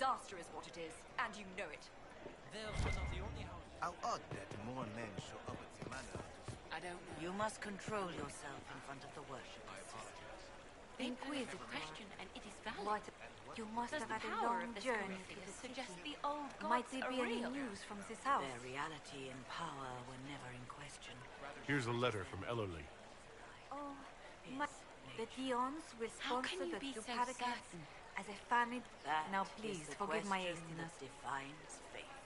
disaster is what it is, and you know it. They're not the only house. How odd that more men show up at the manor. I don't know. You must control yourself in front of the worshippers, sisters. They pose a question, and it is valid. You must Does have the had a power long of this journey to Corinthians the suggest city. the old gods Might there are be any real? news from this house? Their reality and power were never in question. Here's a letter from Ellerly. Oh, the Dions will How can sponsor you the be so Dupaticats certain? as a family. That Now is please, the forgive my question hastiness. that defines faith.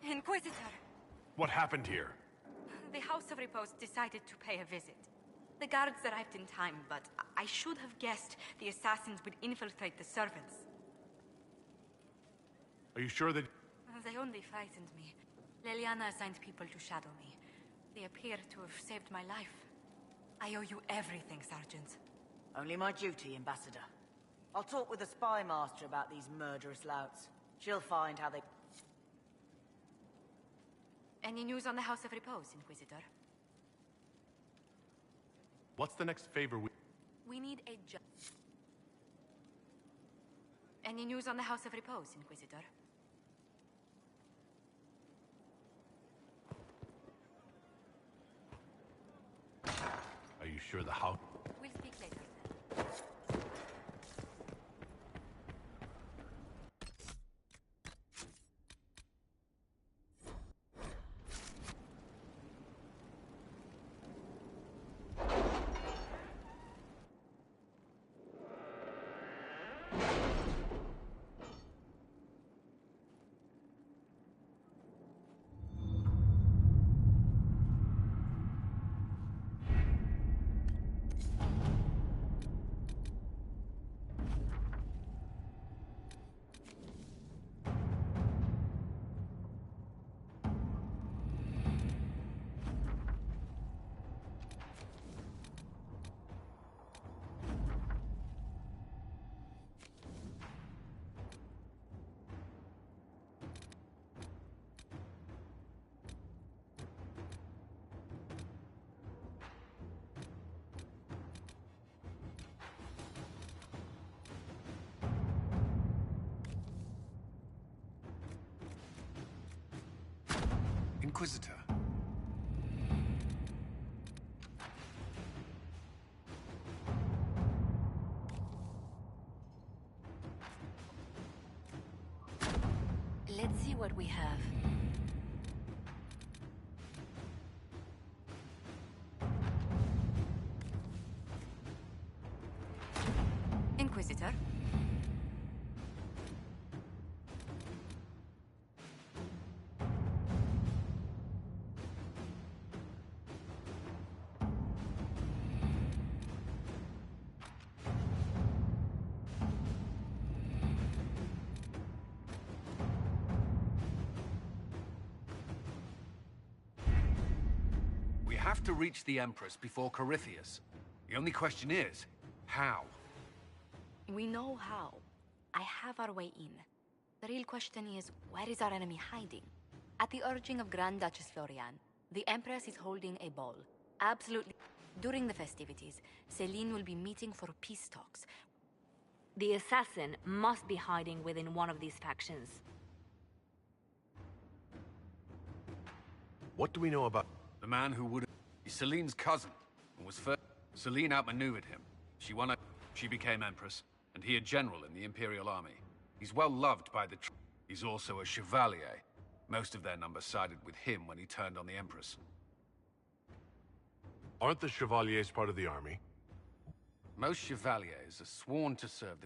Inquisitor! What happened here? The House of Repose decided to pay a visit. The guards arrived in time, but I should have guessed the assassins would infiltrate the servants. Are you sure that... They only frightened me. Leliana assigned people to shadow me. They appear to have saved my life. I owe you everything, Sergeant. Only my duty, Ambassador. I'll talk with the spy master about these murderous louts. She'll find how they... Any news on the House of Repose, Inquisitor? What's the next favor we... We need a Any news on the House of Repose, Inquisitor? Are you sure the house... We'll speak later. Inquisitor. Let's see what we have. Inquisitor. We have to reach the Empress before Corypheus. The only question is, how? We know how. I have our way in. The real question is, where is our enemy hiding? At the urging of Grand Duchess Florian, the Empress is holding a ball. Absolutely. During the festivities, Celine will be meeting for peace talks. The assassin must be hiding within one of these factions. What do we know about... The man who would be Celine's cousin, and was first. Celine outmaneuvered him. She became Empress, and he a general in the Imperial Army. He's well loved by the He's also a chevalier. Most of their number sided with him when he turned on the Empress. Aren't the Chevaliers part of the army? Most chevaliers are sworn to serve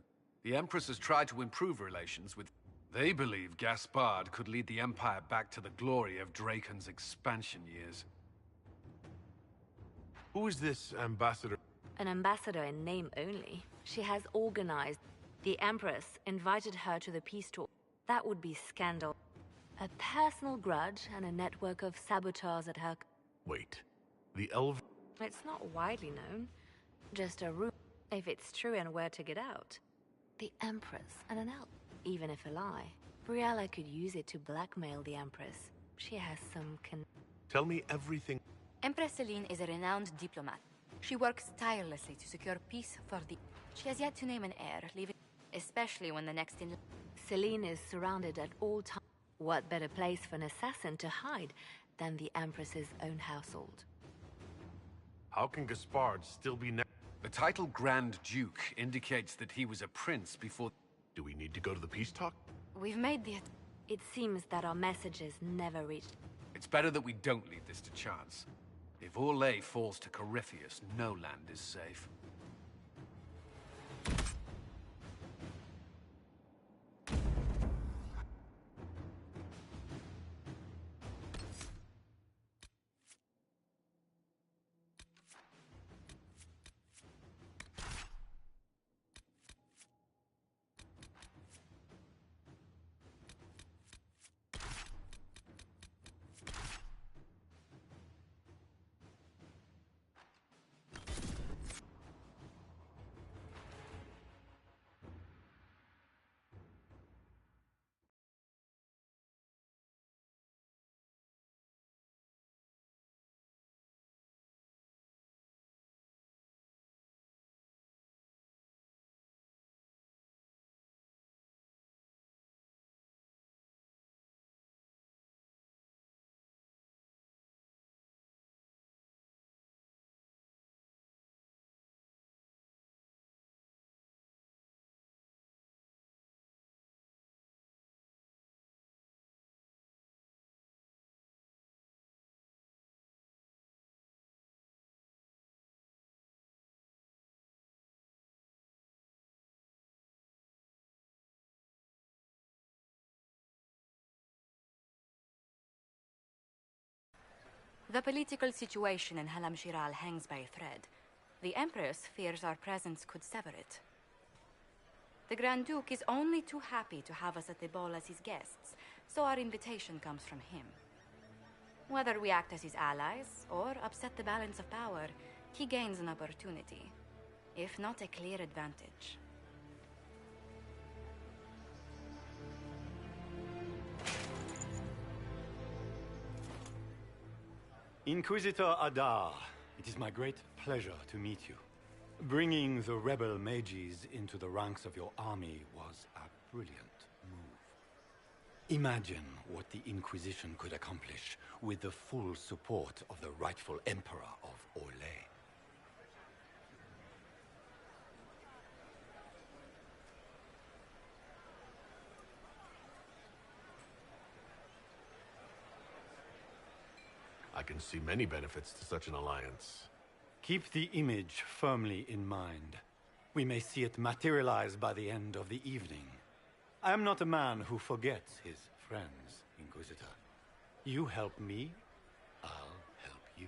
the Empress has tried to improve relations with... They believe Gaspard could lead the Empire back to the glory of Draken's expansion years. Who is this ambassador? An ambassador in name only. She has organized. The Empress invited her to the peace talk. That would be scandal. A personal grudge and a network of saboteurs at her... Wait. The elf... It's not widely known. Just a rumor. If it's true and where to get out. The Empress and an elf. Even if a lie, Briella could use it to blackmail the Empress. She has some Tell me everything. Empress Celine is a renowned diplomat. She works tirelessly to secure peace for the... She has yet to name an heir, leaving... Especially when the next in... Celine is surrounded at all times. What better place for an assassin to hide than the Empress's own household? How can Gaspard still be The title Grand Duke indicates that he was a prince before... Do we need to go to the peace talk? We've made the... It seems that our messages never reached. It's better that we don't leave this to chance. If Orlais falls to Corypheus, no land is safe. The political situation in Halam Shiral hangs by a thread. The Empress fears our presence could sever it. The Grand Duke is only too happy to have us at the ball as his guests, so our invitation comes from him. Whether we act as his allies or upset the balance of power, he gains an opportunity, if not a clear advantage. Inquisitor Adar, it is my great pleasure to meet you. Bringing the rebel mages into the ranks of your army was a brilliant move. Imagine what the Inquisition could accomplish with the full support of the rightful Emperor of Orlais. I can see many benefits to such an alliance. Keep the image firmly in mind. We may see it materialize by the end of the evening. I am not a man who forgets his friends, Inquisitor. You help me, I'll help you.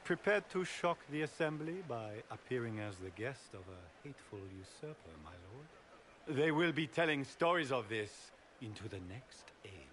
Prepared to shock the Assembly by appearing as the guest of a hateful usurper, my lord? They will be telling stories of this into the next age.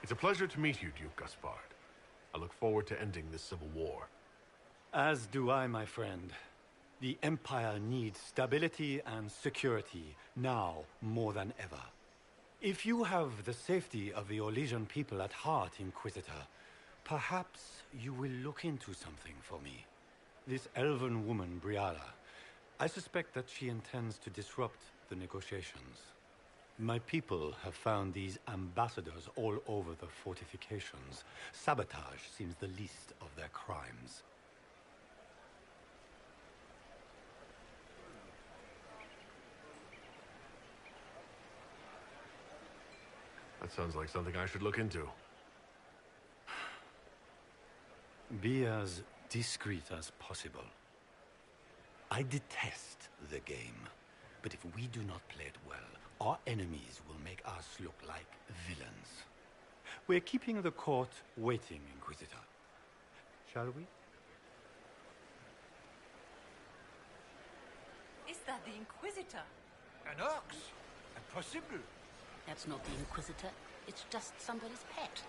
It's a pleasure to meet you, Duke Gaspard. I look forward to ending this civil war. As do I, my friend. The Empire needs stability and security, now more than ever. If you have the safety of the Orlesian people at heart, Inquisitor, perhaps you will look into something for me. This elven woman, Briala, I suspect that she intends to disrupt the negotiations. My people have found these ambassadors all over the fortifications. Sabotage seems the least of their crimes. That sounds like something I should look into. Be as discreet as possible. I detest the game, but if we do not play it well, our enemies will make us look like villains. We're keeping the court waiting, Inquisitor. Shall we? Is that the Inquisitor? An ox? Impossible. That's not the Inquisitor. It's just somebody's pet.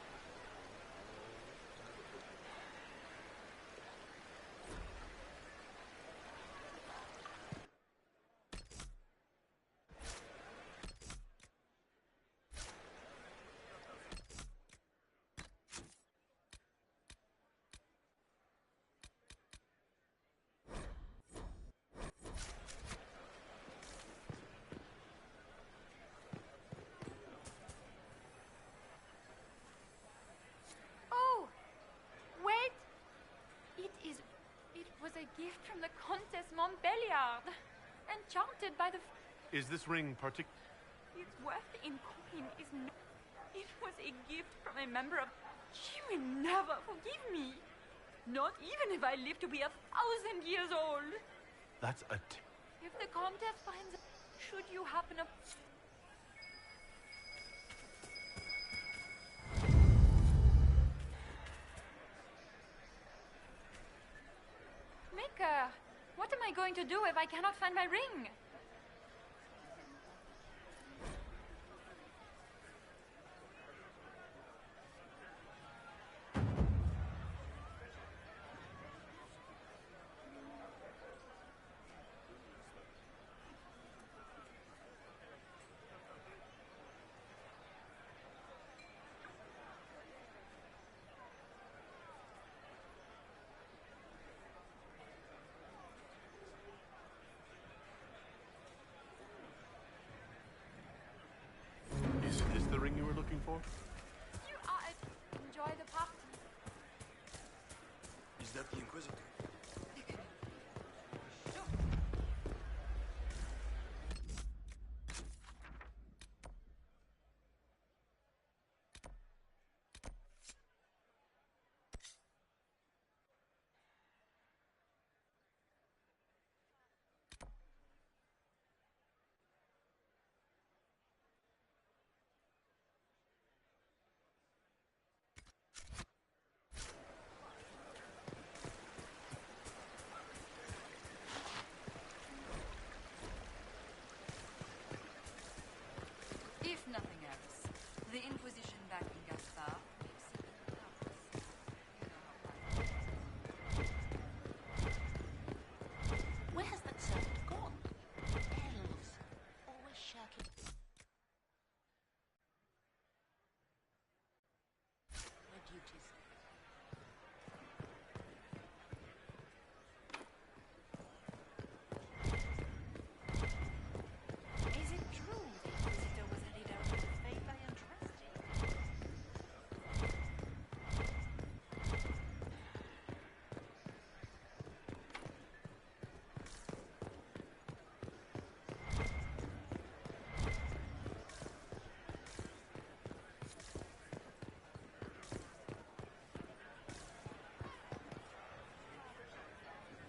A gift from the Countess Montbelliard, enchanted by the... Is this ring Its worth in coin is no... It was a gift from a member of... She will never forgive me. Not even if I live to be 1,000 years old. That's a... If the Countess finds... Should you happen to... Maker, what am I going to do if I cannot find my ring? Is this the ring you were looking for? You are... Enjoy the party. Is that the Inquisitor?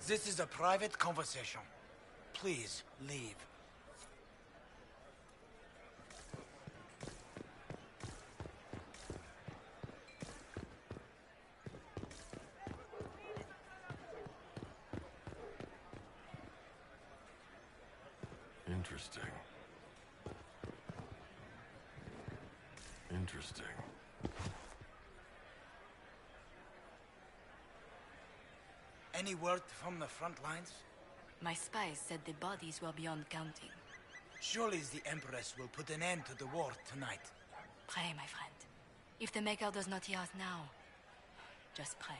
This is a private conversation. Please, leave. Interesting. Interesting. Any word from the front lines? My spies said the bodies were beyond counting. Surely the Empress will put an end to the war tonight. Pray, my friend. If the Maker does not hear us now, just pray.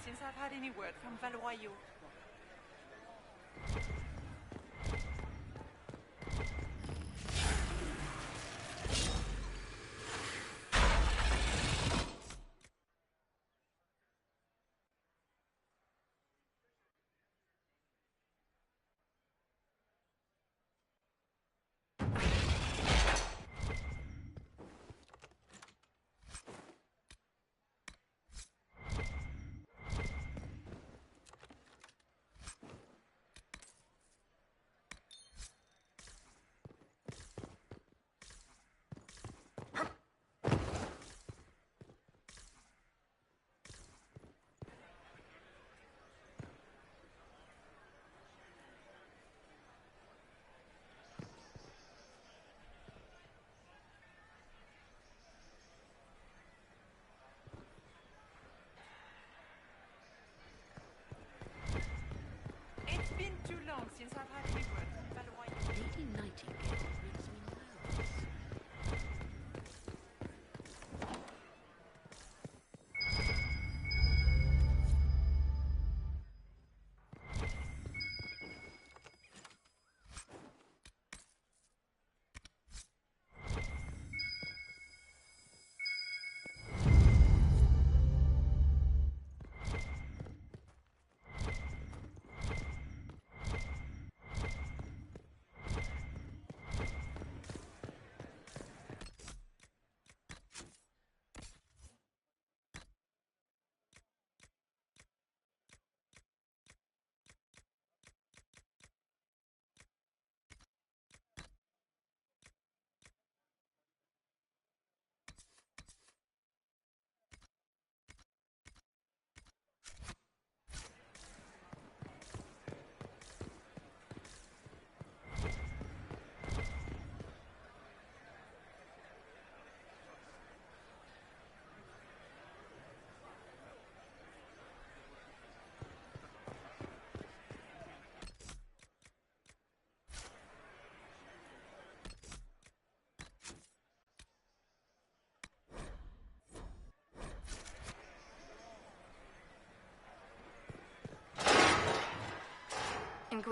Since I've had any word from Valois. It's been too long since I've had any word from Valois. Lady Nightingale rings me now.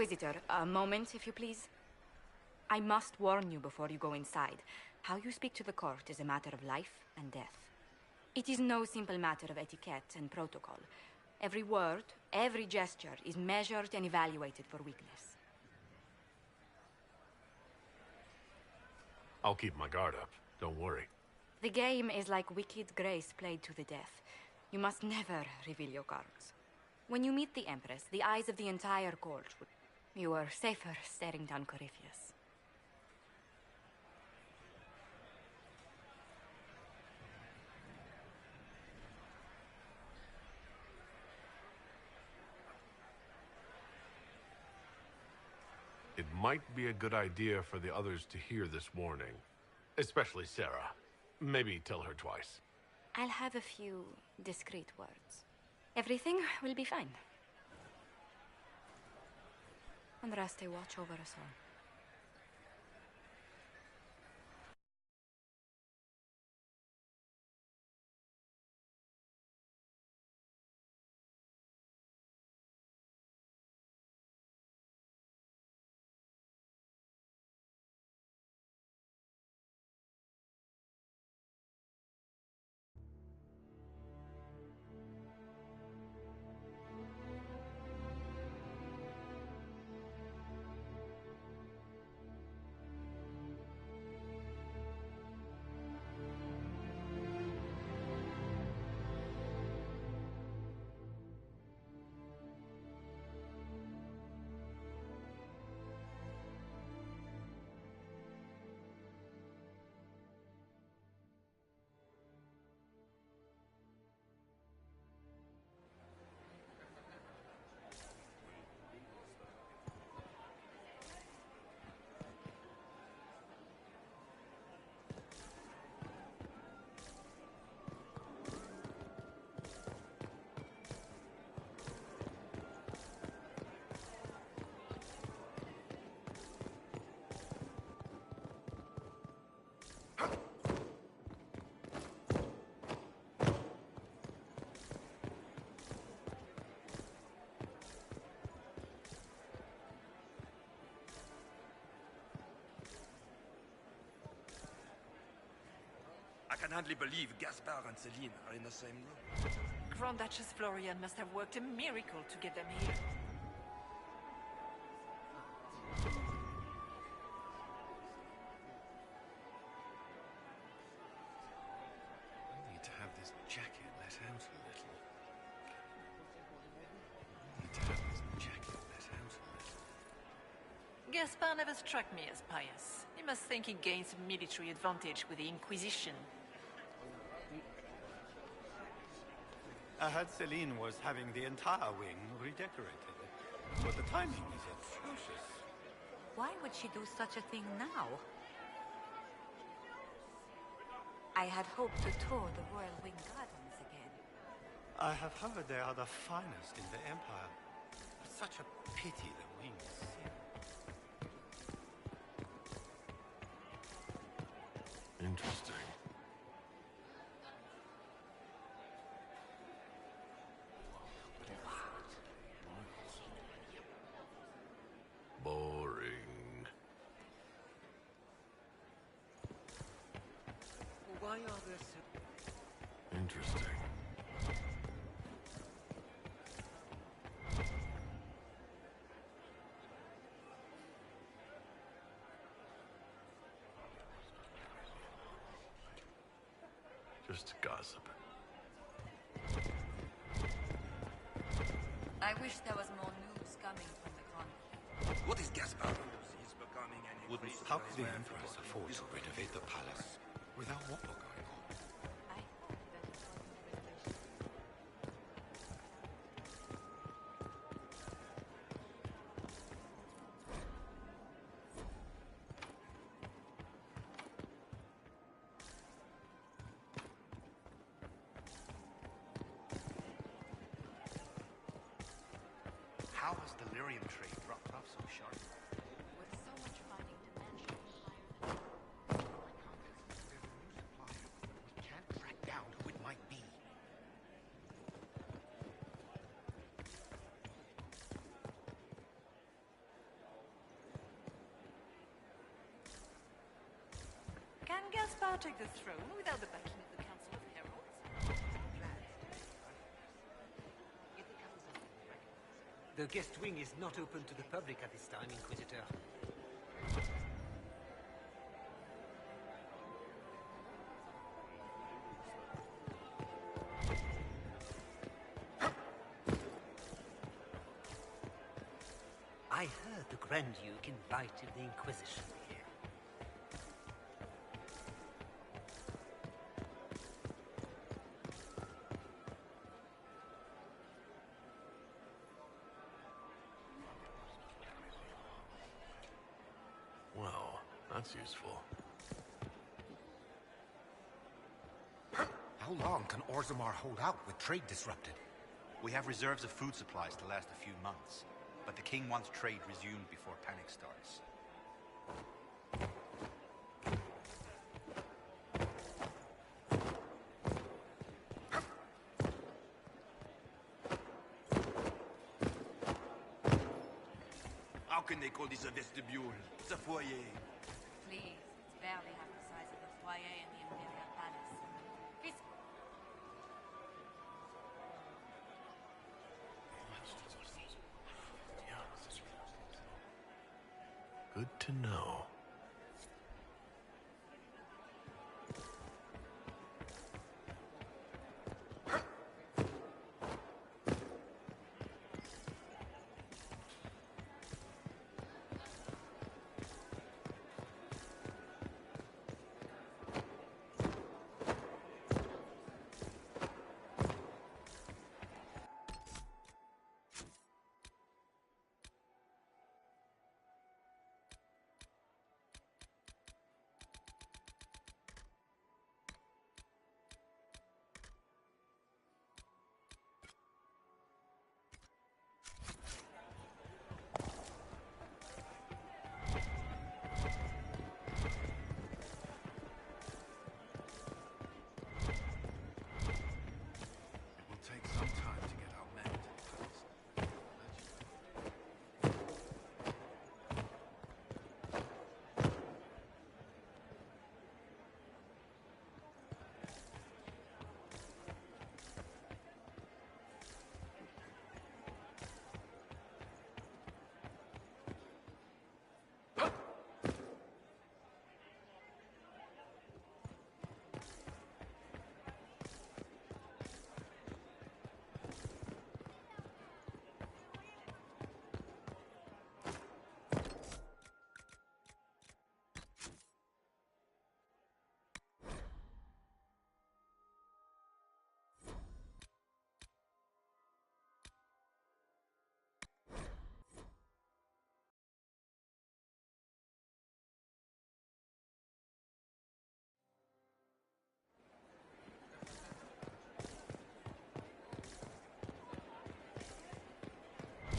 Inquisitor, a moment, if you please. I must warn you before you go inside. How you speak to the court is a matter of life and death. It is no simple matter of etiquette and protocol. Every word, every gesture is measured and evaluated for weakness. I'll keep my guard up. Don't worry. The game is like Wicked Grace played to the death. You must never reveal your cards. When you meet the Empress, the eyes of the entire court would... You are safer staring down Corypheus. It might be a good idea for the others to hear this warning. Especially Sarah. Maybe tell her twice. I'll have a few discreet words. Everything will be fine. And Raste watch over us all. I can hardly believe Gaspard and Celine are in the same room. Grand Duchess Florian must have worked a miracle to get them here. I need to have this jacket let out a little. Gaspard never struck me as pious. He must think he gains military advantage with the Inquisition. I heard Celine was having the entire wing redecorated. But the timing is atrocious. Why would she do such a thing now? I had hoped to tour the Royal Wing Gardens again. I have heard they are the finest in the Empire. It's such a pity the wings sink. Interesting. Boring. Why are there so... Interesting. Just gossip. I wish there was more news coming from the convent. What is Gaspard? He's becoming an How could the Empress afford to renovate the palace without war going on? I hope that it wasn't renovation. How has the lyrium trade dropped off so sharp? With so much finding dimension. We can't track down who it might be. Gaspar take the throne without the backing of the Council of Heralds? The guest wing is not open to the public at this time, Inquisitor. I heard the Grand Duke invited the Inquisition here. Well, that's useful. How long can Orzammar hold out with trade disrupted? We have reserves of food supplies to last a few months, but the king wants trade resumed before panic starts. How can they call this a vestibule? It's a foyer. Please, it's barely half the size of the foyer in the Imperial Palace. This... Good to know.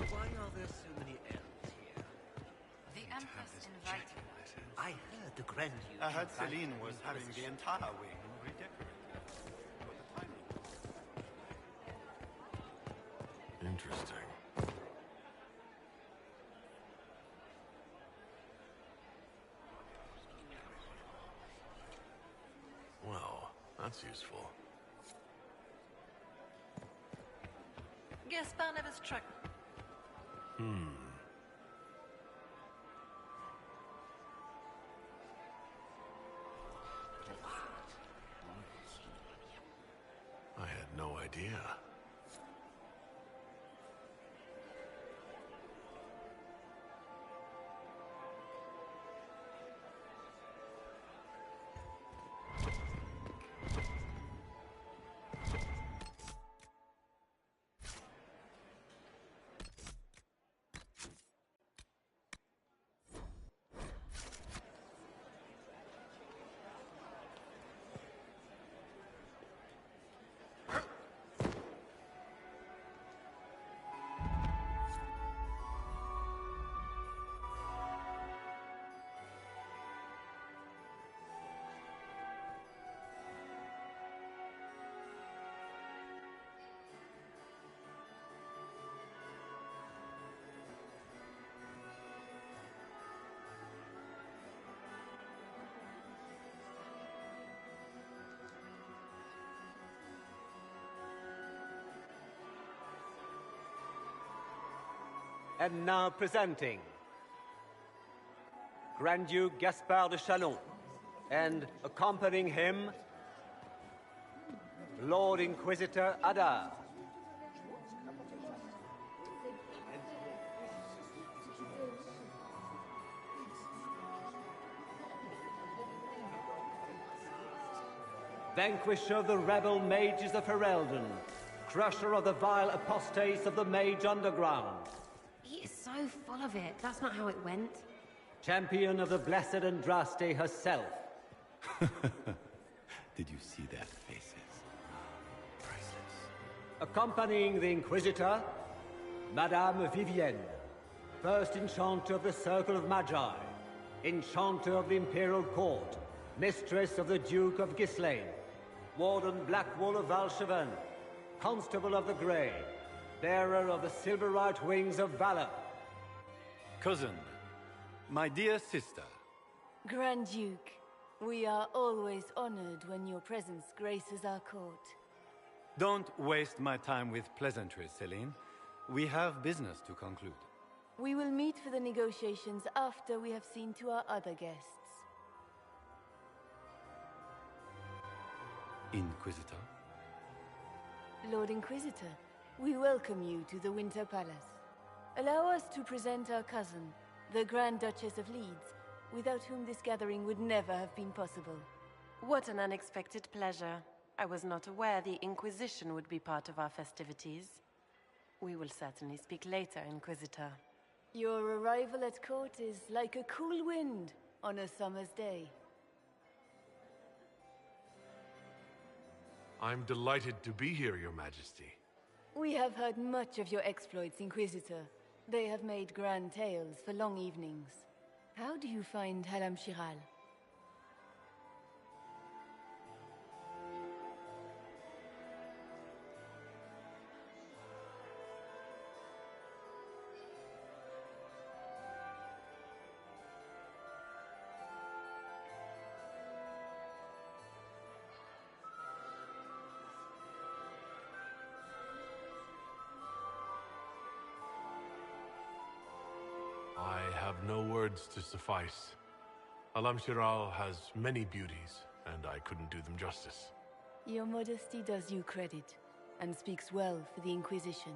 Why are there so many elves here? The Empress invited them. I heard the Grand Duke. I heard invited Celine the was having the Inquisition. entire wing redecorated. What the timing? Interesting. Well, that's useful. Gaspar never struck. I had no idea. And now presenting Grand Duke Gaspard de Chalon, and accompanying him, Lord Inquisitor Adar. Vanquisher of the rebel mages of Ferelden, crusher of the vile apostates of the Mage Underground. He is so full of it. That's not how it went. Champion of the Blessed Andraste herself. Did you see their faces? Priceless. Accompanying the Inquisitor, Madame Vivienne, first Enchanter of the Circle of Magi, Enchanter of the Imperial Court, Mistress of the Duke of Ghislaine, Warden Blackwall of Valcheven, Constable of the Grey, bearer of the Silverite Wings of Valor. Cousin, my dear sister. Grand Duke, we are always honored when your presence graces our court. Don't waste my time with pleasantries, Celine. We have business to conclude. We will meet for the negotiations after we have seen to our other guests. Inquisitor? Lord Inquisitor, we welcome you to the Winter Palace. Allow us to present our cousin, the Grand Duchess of Leeds, without whom this gathering would never have been possible. What an unexpected pleasure. I was not aware the Inquisition would be part of our festivities. We will certainly speak later, Inquisitor. Your arrival at court is like a cool wind on a summer's day. I'm delighted to be here, Your Majesty. We have heard much of your exploits, Inquisitor. They have made grand tales for long evenings. How do you find Halam Shiral? I have no words to suffice. Halam Shiral has many beauties, and I couldn't do them justice. Your modesty does you credit, and speaks well for the Inquisition.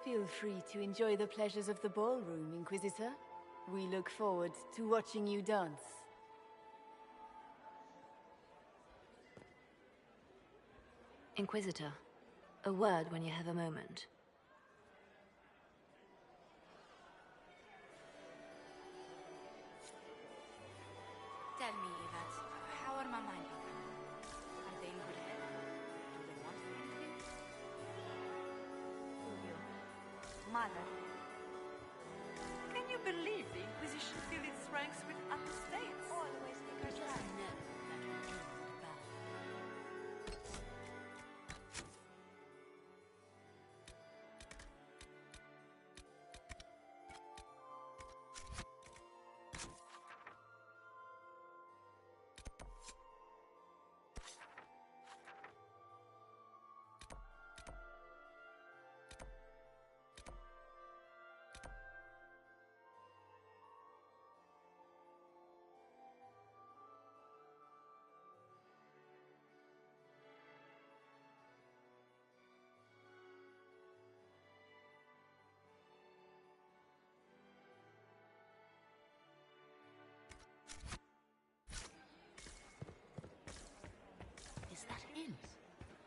Feel free to enjoy the pleasures of the ballroom, Inquisitor. We look forward to watching you dance. Inquisitor, a word when you have a moment. Tell me, Yvette, how are Mama and Papa? Are they in good health? Do they want for anything? Mother. Can you believe the Inquisition filled its ranks with apostates? Always think I try.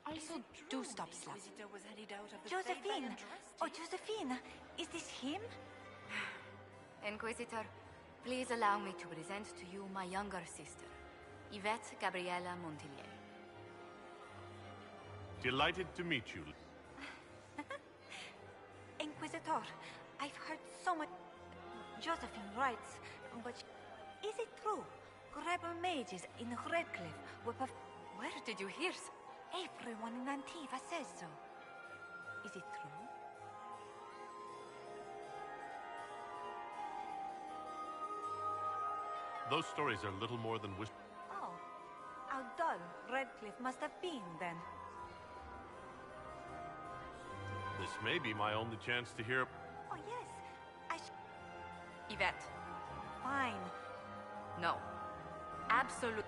Also, do stop slapping. Josephine! Oh, Josephine! Is this him? Inquisitor, please allow me to present to you my younger sister, Yvette Gabriella Montillier. Delighted to meet you. Inquisitor, I've heard so much. Josephine writes, but is it true? Rebel mages in Redcliffe were Where did you hear so? Everyone in Antiva says so. Is it true? Those stories are little more than wish. Oh, how dull Redcliffe must have been then. This may be my only chance to hear. Oh yes, Yvette. Fine. No. Absolute.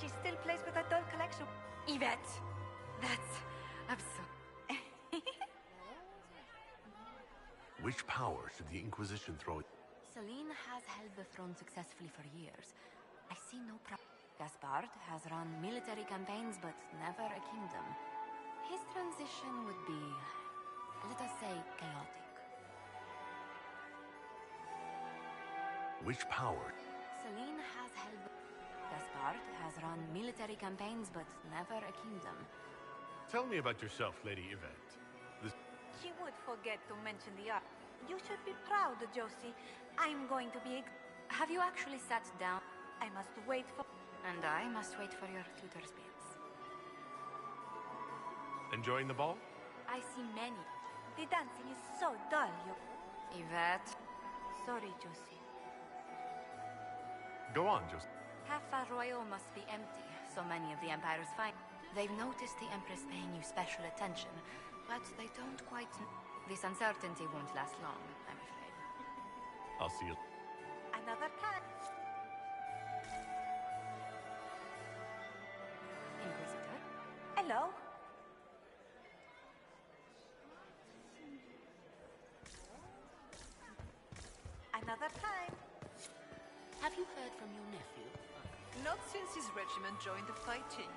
She still plays with a doll collection. Yvette! That's absurd. Which power should the Inquisition throw? Celine has held the throne successfully for years. I see no problem. Gaspard has run military campaigns, but never a kingdom. His transition would be, let us say, chaotic. Which power? Celine has held... Gaspard has run military campaigns, but never a kingdom. Tell me about yourself, Lady Yvette. She would forget to mention the art. You should be proud, Josie. I'm going to be... Have you actually sat down? I must wait for... And I must wait for your tutor's bits. Enjoying the ball? I see many. The dancing is so dull, you... Yvette. Sorry, Josie. Go on, Josie. Half Val Royal must be empty. So many of the Empire's fine. They've noticed the Empress paying you special attention, but they don't quite... This uncertainty won't last long, I'm afraid. I'll see you. Another time. Inquisitor? Hello? Another time. Have you heard from your nephew? Not since his regiment joined the fighting.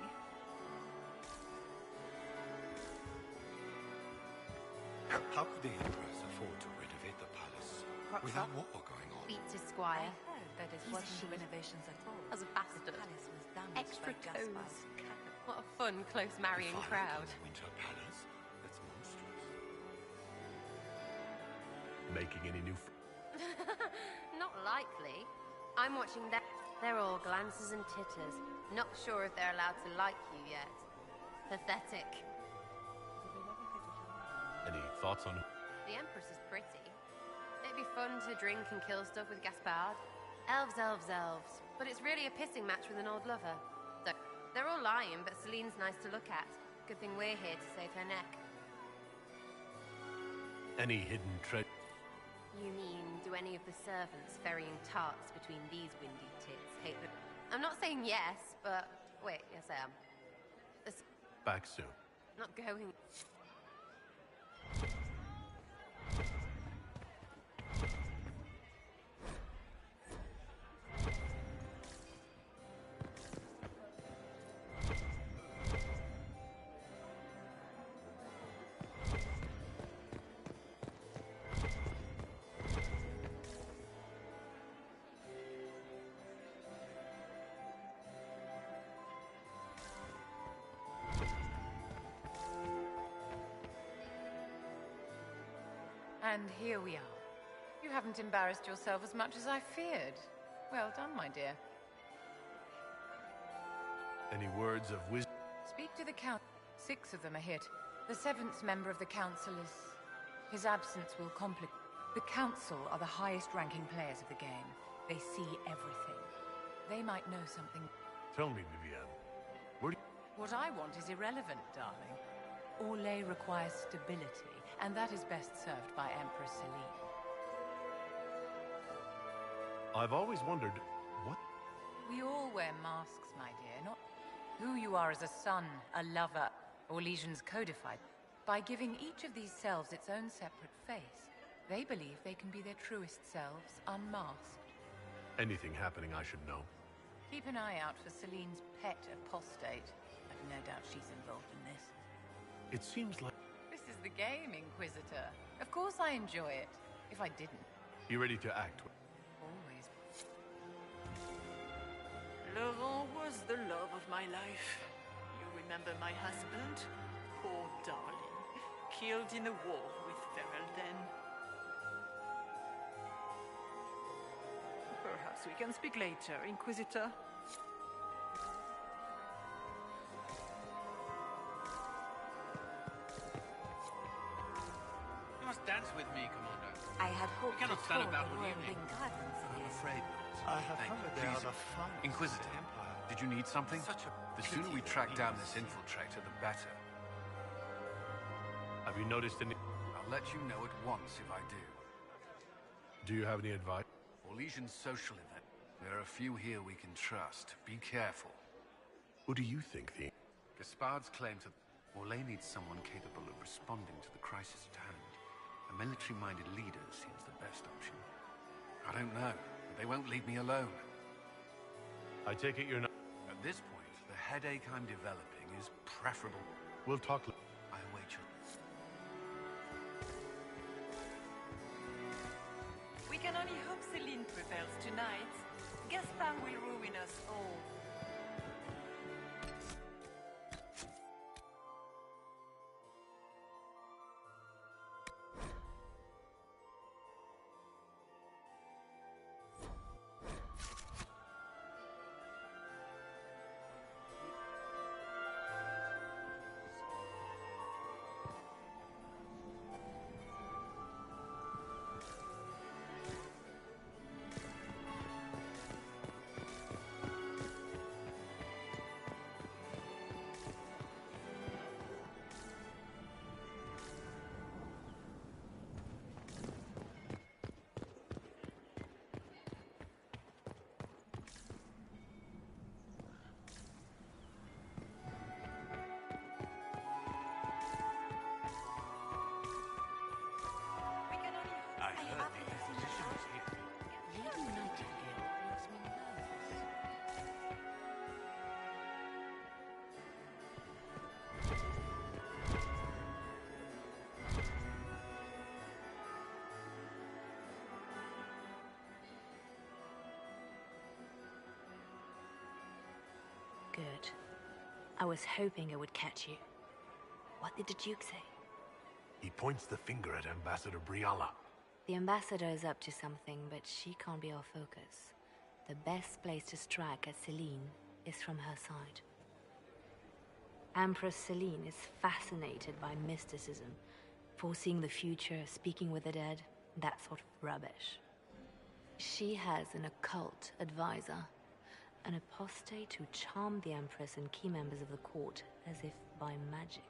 How could the Empress afford to renovate the palace without war going on? Beats his squire. I heard that it wasn't renovations at all. As a bastard. The palace was damaged Extra by Gaspard's toes. cannon. What a fun, close marrying The crowd. Winter Palace? That's monstrous. Making any new... Not likely. I'm watching them. They're all glances and titters. Not sure if they're allowed to like you yet. Pathetic. Any thoughts on... The Empress is pretty. It'd be fun to drink and kill stuff with Gaspard. Elves, elves, elves. But it's really a pissing match with an old lover. So, they're all lying, but Celine's nice to look at. Good thing we're here to save her neck. Any hidden treasure? You mean, do any of the servants ferrying tarts between these windy tits hate them? I'm not saying yes, but... Wait, yes I am. Back soon. Not going... And here we are. You haven't embarrassed yourself as much as I feared. Well done, my dear. Any words of wisdom? Speak to the Count. 6 of them are hit. The 7th member of the Council is... His absence will complicate... The Council are the highest-ranking players of the game. They see everything. They might know something. Tell me, Vivienne. Where do you... What I want is irrelevant, darling. Orlais requires stability, and that is best served by Empress Celine. I've always wondered, what... We all wear masks, my dear, not who you are as a son, a lover, or legions codified. By giving each of these selves its own separate face, they believe they can be their truest selves, unmasked. Anything happening I should know? Keep an eye out for Celine's pet apostate. I've no doubt she's involved in this. It seems like... This is the game, Inquisitor. Of course I enjoy it. If I didn't... You ready to act? Always. Laurent was the love of my life. You remember my husband? Poor darling. Killed in a war with Ferelden. Perhaps we can speak later, Inquisitor. You must dance with me, Commander. I had hoped We cannot to stand tour about the all royal evening. ring gardens I'm again. afraid not. I have Thank heard you. they are Please, the finest Inquisitor, of the Empire. did you need something? Such a The pity sooner we that track we down must this infiltrator, the better. Have you noticed any... I'll let you know at once if I do. Do you have any advice? Orlesian's social event. There are a few here we can trust. Be careful. Who do you think the... Gaspard's claim to... Orlais needs someone capable of responding to the crisis at hand. A military-minded leader seems the best option. I don't know, but they won't leave me alone. I take it you're not... At this point, the headache I'm developing is preferable. We'll talk... I await your... We can only hope Celine prevails tonight. Gaspard will ruin us all. Good. I was hoping I would catch you. What did the Duke say? He points the finger at Ambassador Briala. The ambassador is up to something, but she can't be our focus. The best place to strike at Celine is from her side. Empress Celine is fascinated by mysticism, foreseeing the future, speaking with the dead, that sort of rubbish. She has an occult advisor, an apostate who charmed the Empress and key members of the court as if by magic.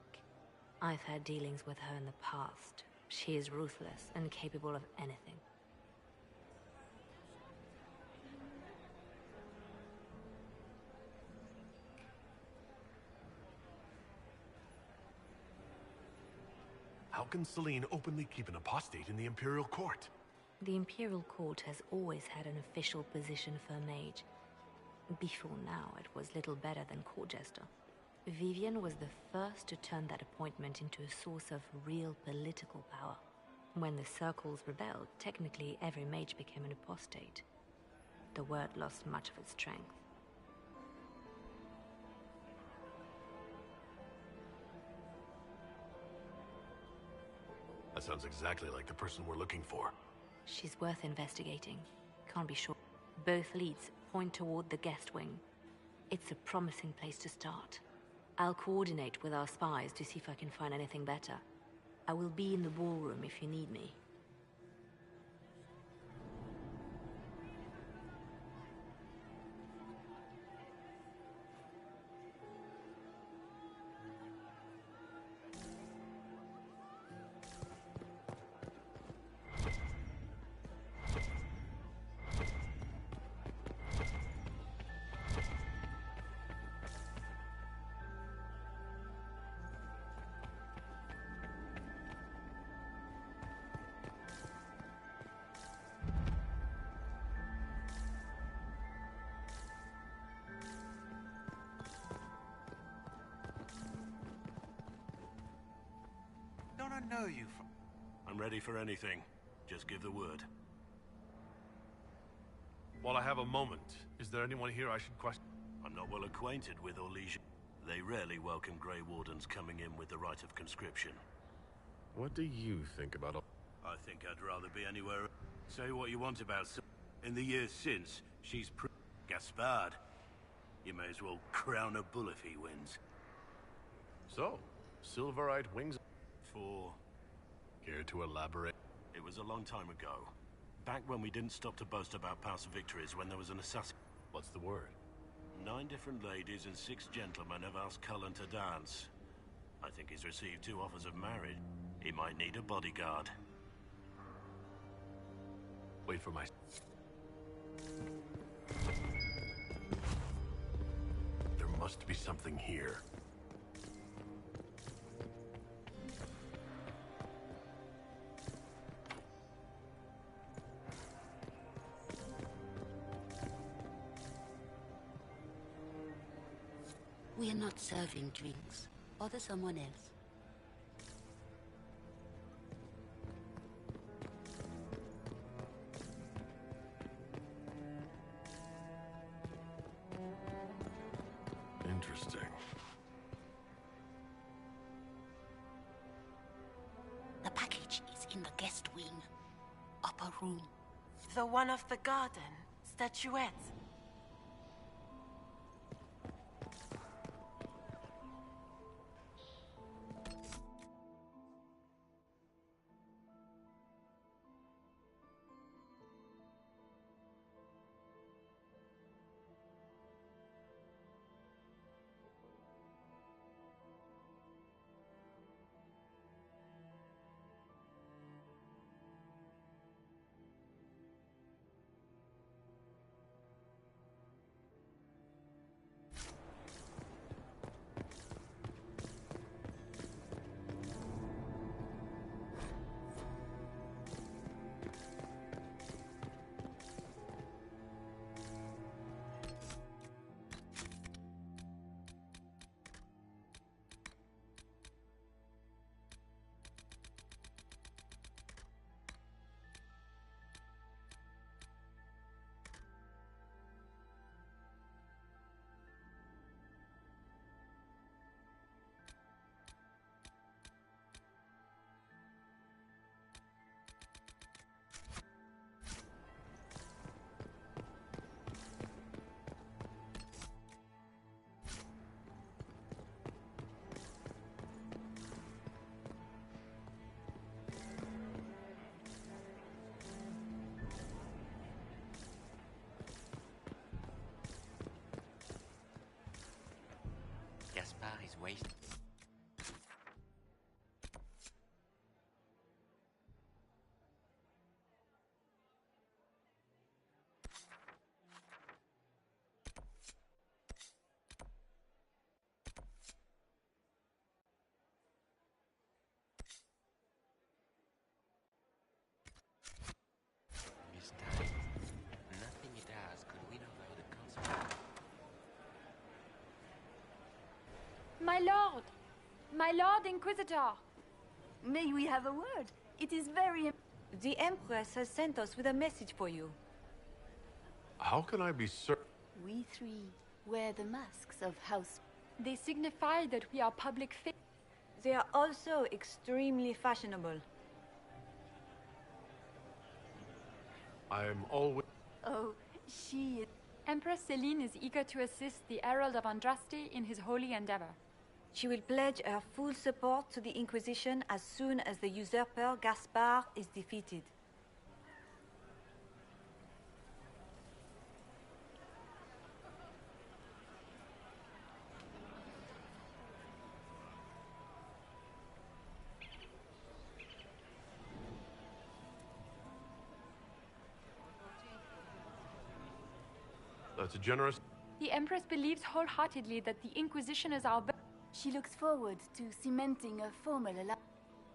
I've had dealings with her in the past. She is ruthless and capable of anything. How can Celine openly keep an apostate in the Imperial Court? The Imperial Court has always had an official position for a mage. Before now, it was little better than court jester. Vivienne was the first to turn that appointment into a source of real political power. When the circles rebelled, technically every mage became an apostate. The word lost much of its strength. That sounds exactly like the person we're looking for. She's worth investigating. Can't be sure. Both leads point toward the guest wing. It's a promising place to start. I'll coordinate with our spies to see if I can find anything better. I will be in the ballroom if you need me. Don't I know you from... I'm ready for anything. Just give the word. While I have a moment, is there anyone here I should question? I'm not well acquainted with Orlesian. They rarely welcome Grey Wardens coming in with the right of conscription. What do you think about all... I think I'd rather be anywhere... Say what you want about... In the years since, she's Gaspard. You may as well crown a bull if he wins. So, Silverite wings... For... Care to elaborate? It was a long time ago. Back when we didn't stop to boast about past victories when there was an assassin. What's the word? 9 different ladies and 6 gentlemen have asked Cullen to dance. I think he's received 2 offers of marriage. He might need a bodyguard. Wait for my... There must be something here. We are not serving drinks. Order someone else. Interesting. The package is in the guest wing. Upper room. The one of the garden. Statuette. Gaspard is wasted. This time, nothing it does could win over the consequence. My lord! My lord Inquisitor! May we have a word? It is very... The Empress has sent us with a message for you. How can I be certain? We three wear the masks of House. They signify that we are public figures. They are also extremely fashionable. I am always... Oh, she... Empress Celine is eager to assist the Herald of Andraste in his holy endeavor. She will pledge her full support to the Inquisition as soon as the usurper Gaspard is defeated. That's a generous... The Empress believes wholeheartedly that the Inquisition is our... She looks forward to cementing a formal alliance.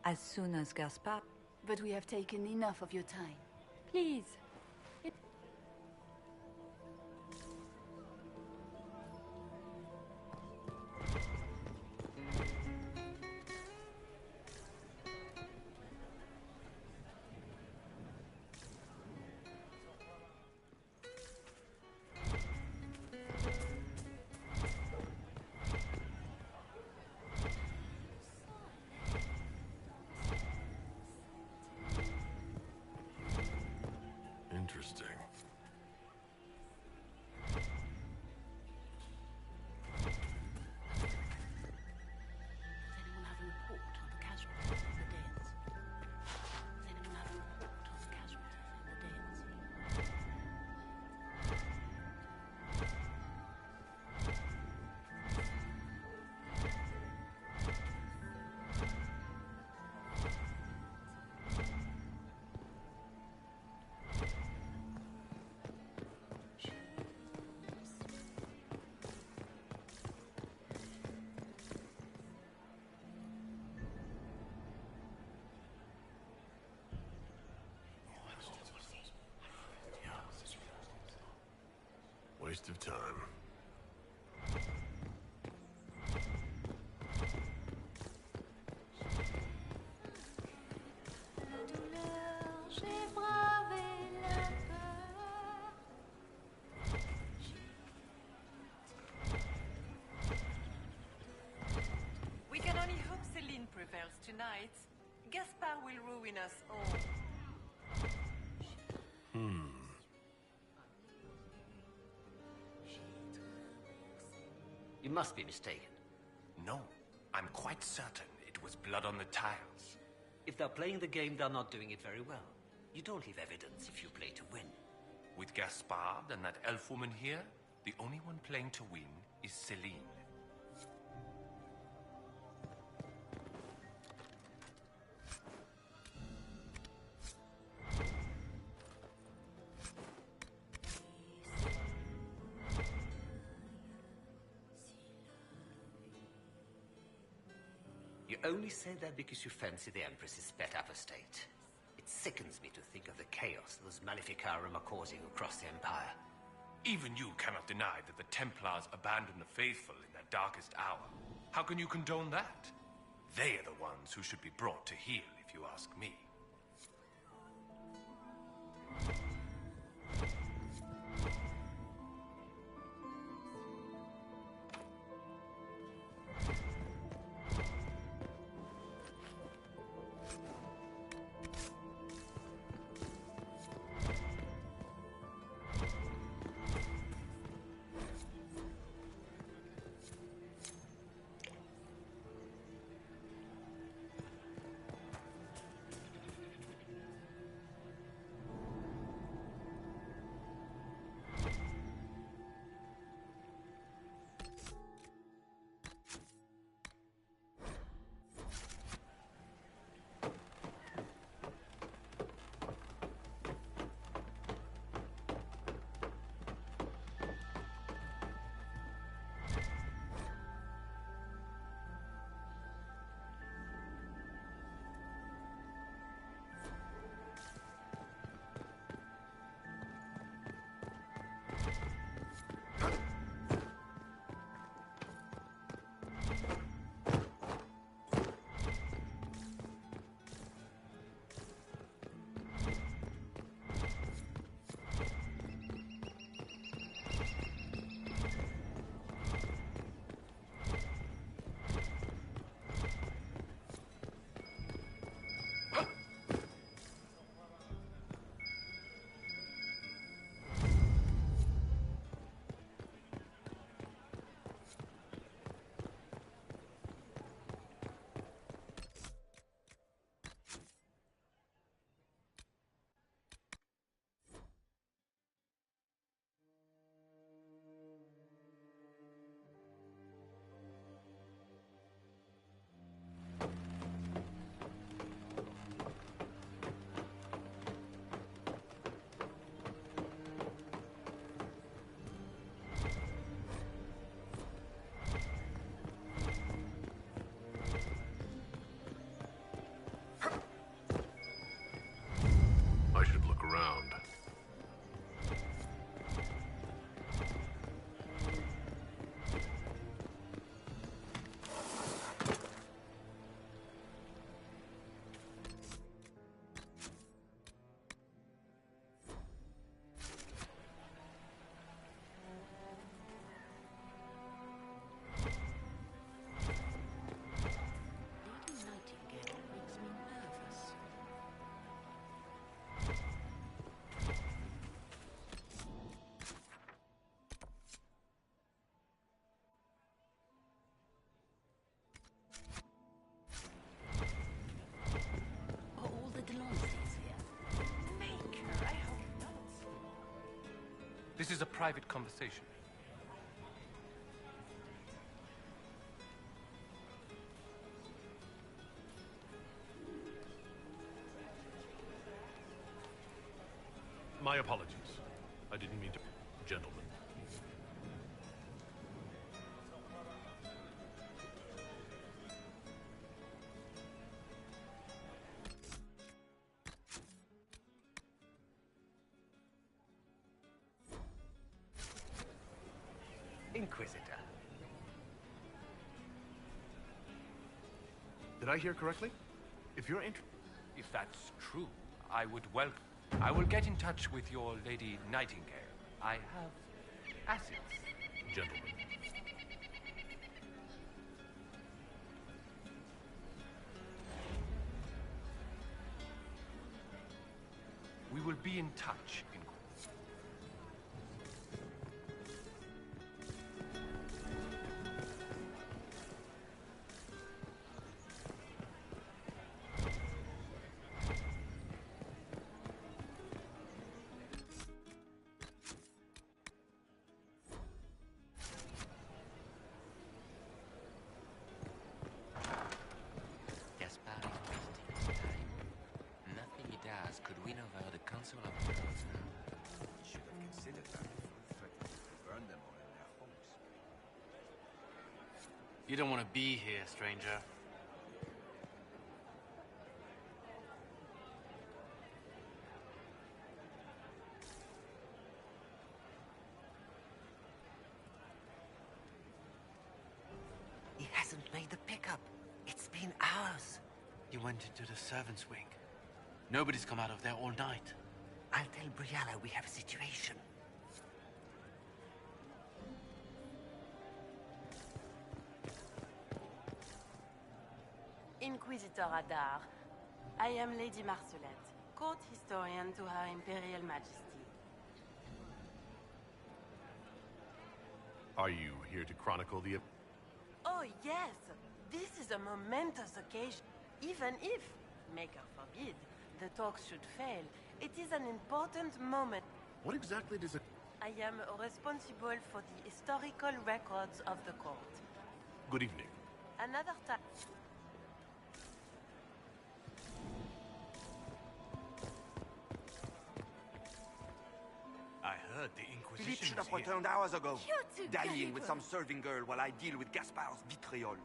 As soon as Gaspard... But we have taken enough of your time. Please. waste of time. We can only hope Celine prevails tonight. Gaspard will ruin us all. You must be mistaken. No, I'm quite certain it was blood on the tiles. If they're playing the game, they're not doing it very well. You don't leave evidence if you play to win. With Gaspard and that elf woman here, the only one playing to win is Celine. You only say that because you fancy the Empress's pet apostate. It sickens me to think of the chaos those Maleficarum are causing across the Empire. Even you cannot deny that the Templars abandoned the faithful in their darkest hour. How can you condone that? They are the ones who should be brought to heel, if you ask me. This is a private conversation. My apologies. I didn't mean to... Gentlemen. Inquisitor. Did I hear correctly? If you're interested... If that's true, I will get in touch with your Lady Nightingale. I have assets. Gentlemen. We will be in touch. Could win over the Council of the should have considered that before threatening to burn them all in their homes. You don't want to be here, stranger. He hasn't made the pickup. It's been hours. He went into the servants' wing. Nobody's come out of there all night. I'll tell Brianna we have a situation. Inquisitor Adar, I am Lady Marcelette, court historian to Her Imperial Majesty. Are you here to chronicle the... Oh yes, this is a momentous occasion. Even if, Maker forbid, the talks should fail, it is an important moment. What exactly does it... I am responsible for the historical records of the court. Good evening. Another time... I heard the Inquisition Philippe should have was here. returned hours ago. You two Dallying with gullible. some serving girl while I deal with Gaspard's vitriol.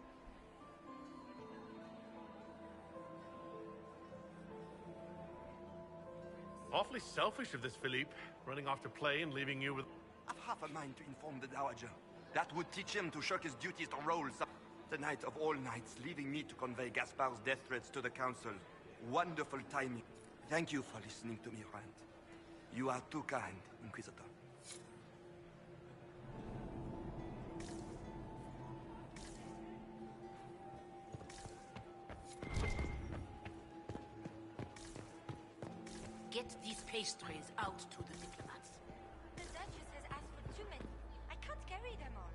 Awfully selfish of this, Philippe. Running off to play and leaving you with... I've half a mind to inform the Dowager. That would teach him to shirk his duties to roll the night of all nights, leaving me to convey Gaspard's death threats to the Council. Wonderful timing. Thank you for listening to me rant. You are too kind, Inquisitor. Get these pastries out to the diplomats. The Duchess has asked for too many. I can't carry them all.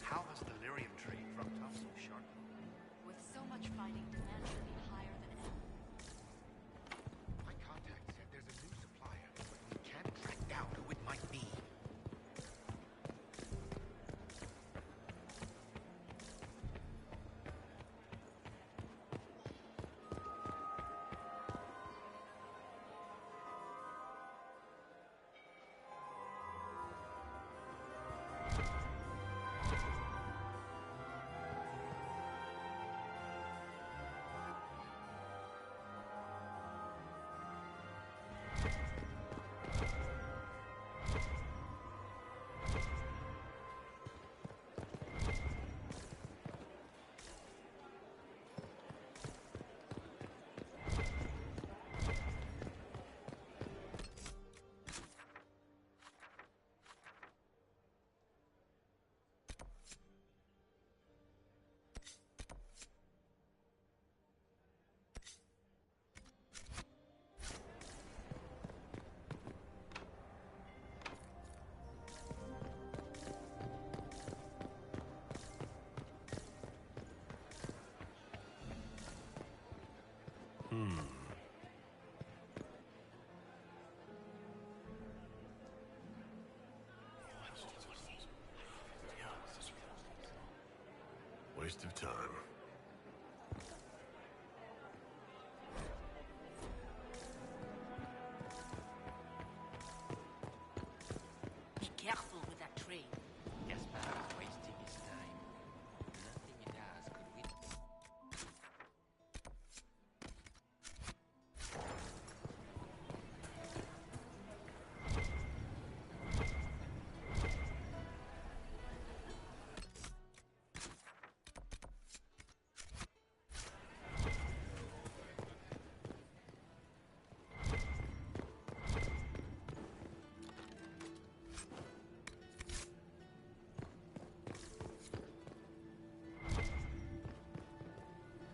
How has the lyrium trade dropped off so sharp? With so much fighting, demand should be higher than ever. My contact said there's a new supplier, but we can't track down who it might be. waste of time. Be careful with that train. Gaspar is wasting his time. Nothing he does could win.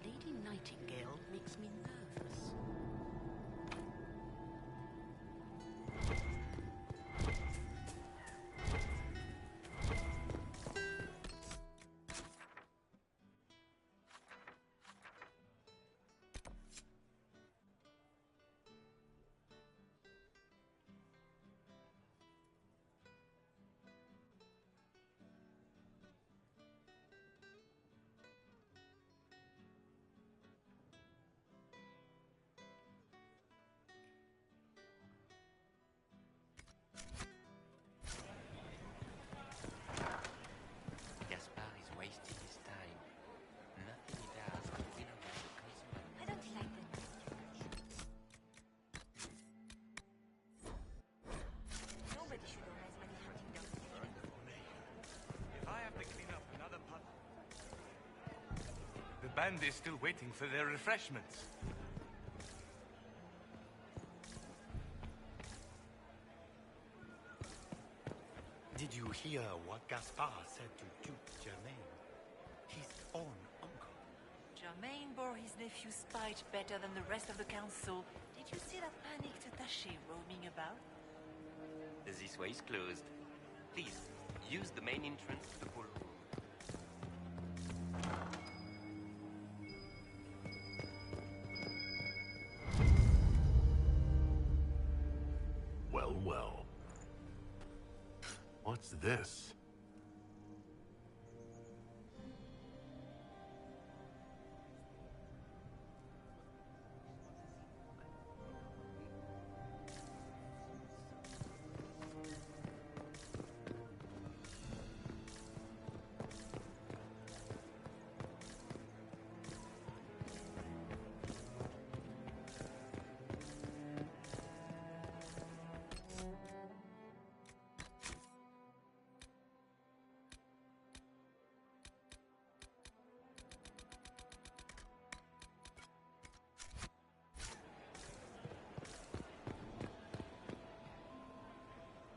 Lady Nightingale makes me nervous. Gaspar is wasting his time. Nothing he does could win over the consummate. I don't like that. Nobody should own as many hunting dogs. If I have to clean up another pot... The band is still waiting for their refreshments. Did you hear what Gaspar said to Duke Germain? His own uncle. Germain bore his nephew's spite better than the rest of the council. Did you see that panicked attaché roaming about? This way is closed. Please, use the main entrance to the ballroom. Well, well. What's this?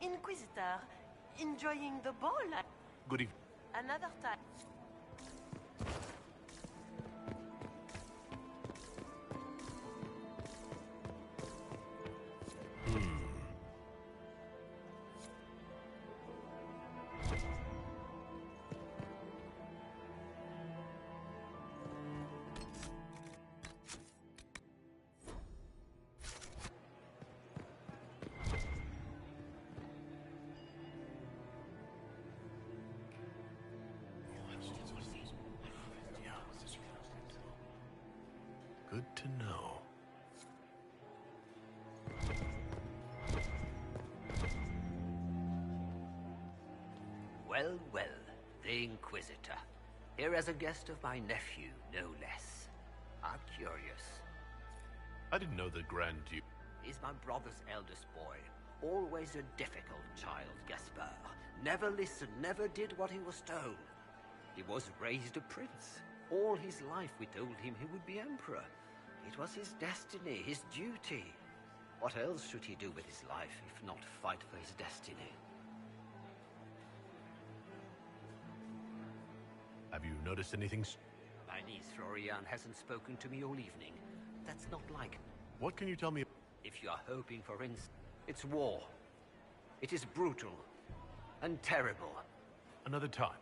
Inquisitor, enjoying the ball? Good evening. Another time. Good to know. Well, well, the Inquisitor. Here as a guest of my nephew, no less. I'm curious. I didn't know the Grand Duke. He's my brother's eldest boy. Always a difficult child, Gaspar. Never listened, never did what he was told. He was raised a prince. All his life we told him he would be emperor. It was his destiny, his duty. What else should he do with his life, if not fight for his destiny? Have you noticed anything? My niece Florian hasn't spoken to me all evening. That's not like... What can you tell me? If you are hoping for instance, it's war. It is brutal and terrible. Another time.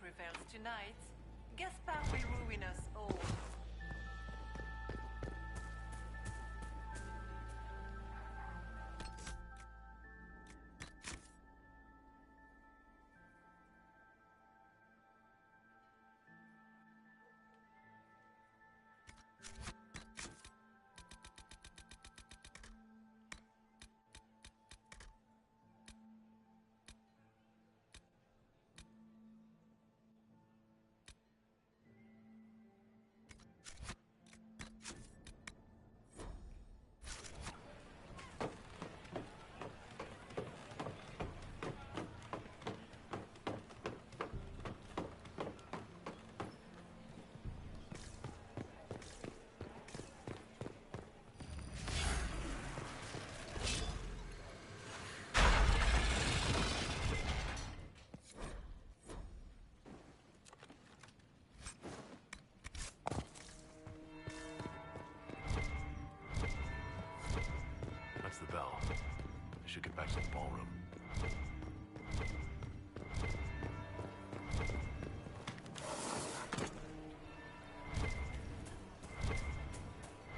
prevails tonight, Gaspard will ruin us all. That's the bell. I should get back to the ballroom.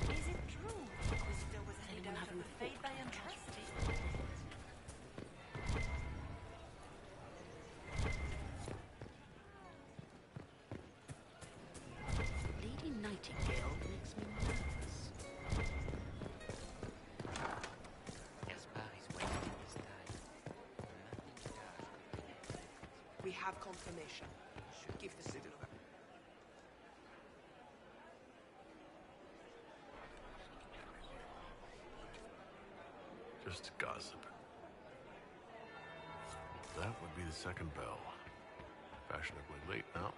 Is it true? Inquisitor was hid out of the fate by entrusted. Lady Nightingale makes me nervous. Gaspard is wasting his time. Nothing he does could be anything. We have confirmation. Should give the city a... Just gossip. That would be the second bell. Fashionably late now.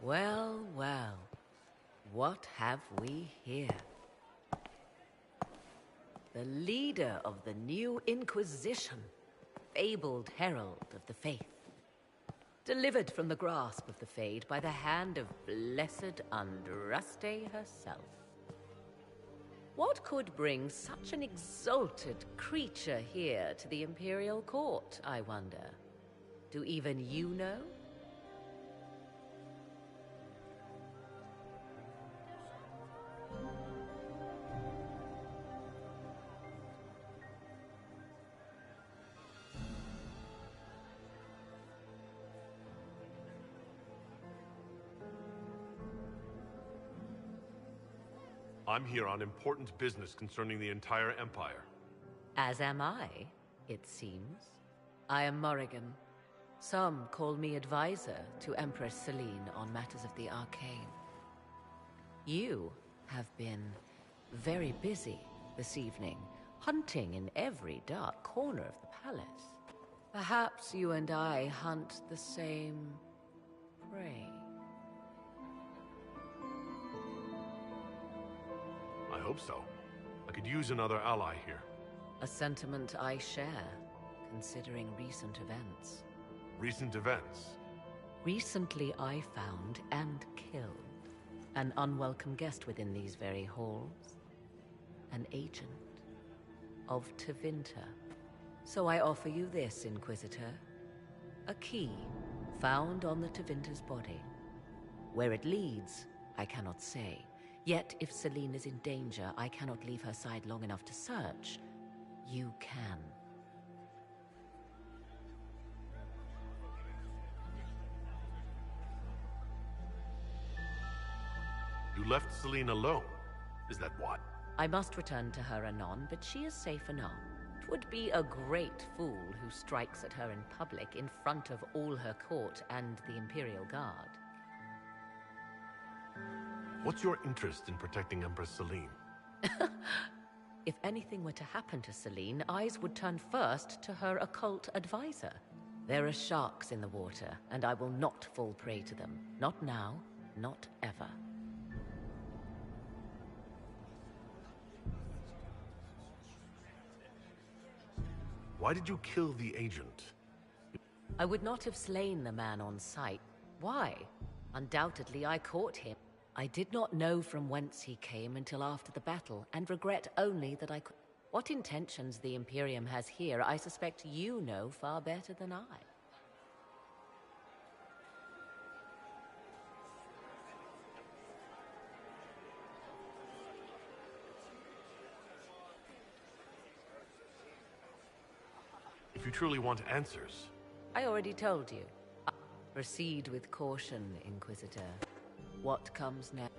Well, well. What have we here? The leader of the new Inquisition, fabled herald of the faith. Delivered from the grasp of the Fade by the hand of blessed Andraste herself. What could bring such an exalted creature here to the Imperial Court, I wonder? Do even you know? I'm here on important business concerning the entire Empire. As am I, it seems. I am Morrigan, Some call me advisor to Empress Celine on matters of the arcane. You have been very busy this evening, hunting in every dark corner of the palace. Perhaps you and I hunt the same prey. I hope so. I could use another ally here. A sentiment I share, considering recent events. Recent events? Recently I found and killed an unwelcome guest within these very halls. An agent of Tevinter. So I offer you this, Inquisitor. A key found on the Tevinter's body. Where it leads, I cannot say. Yet, if Celine is in danger, I cannot leave her side long enough to search. You can. You left Celine alone? Is that why? I must return to her anon, but she is safe enough. 'Twould be a great fool who strikes at her in public in front of all her court and the Imperial Guard. What's your interest in protecting Empress Celine? If anything were to happen to Celine, eyes would turn first to her occult advisor. There are sharks in the water, and I will not fall prey to them. Not now, not ever. Why did you kill the agent? I would not have slain the man on sight. Why? Undoubtedly, I caught him. I did not know from whence he came until after the battle, and regret only that I could... What intentions the Imperium has here, I suspect you know far better than I. If you truly want answers... I already told you. Proceed with caution, Inquisitor. What comes next?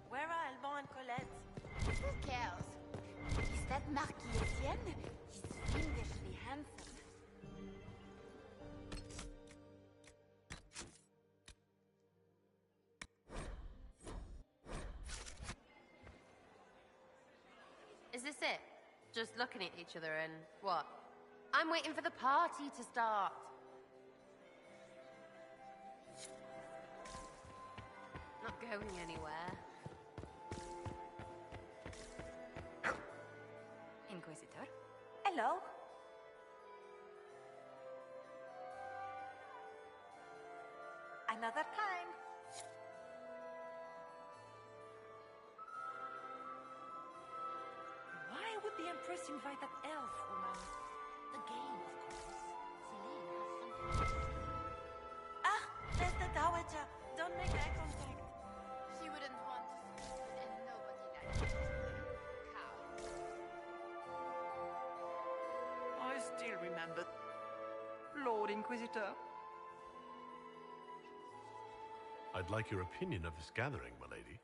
Where are Alban and Colette? Who cares? Is that Marquis Etienne? He's fiendishly handsome. Is this it? Just looking at each other and what? I'm waiting for the party to start. Not going anywhere. Inquisitor? Hello? Another time. Why would the Empress invite that elf woman? The game, of course. Celine has something. Ah, there's the Dowager. Don't make eye contact. She wouldn't want to see and nobody likes cow. I still remember. Lord Inquisitor. I'd like your opinion of this gathering, milady.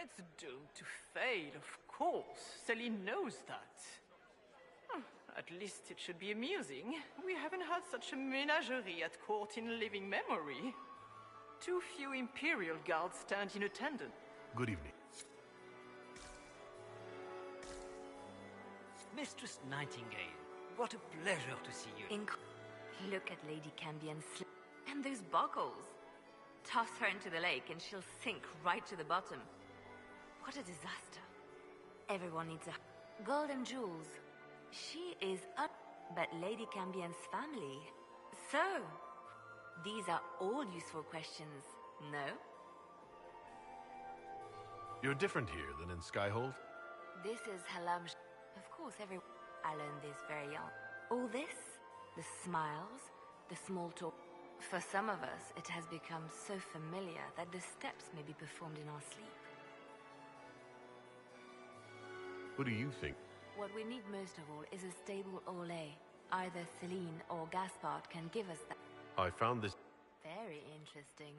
It's doomed to fail, of course. Celine knows that. At least it should be amusing. We haven't had such a menagerie at court in living memory. Too few Imperial guards stand in attendance. Good evening. Mistress Nightingale, what a pleasure to see you. Look at Lady Cambion's and those buckles. Toss her into the lake and she'll sink right to the bottom. What a disaster. Everyone needs a gold and jewels. She is up, but Lady Cambion's family. So, these are all useful questions, no? You're different here than in Skyhold? This is Halam. Of course, I learned this very young. All this, the smiles, the small talk. For some of us, it has become so familiar that the steps may be performed in our sleep. What do you think? What we need most of all is a stable Olay. Either Celine or Gaspard can give us that. I found this... Very interesting.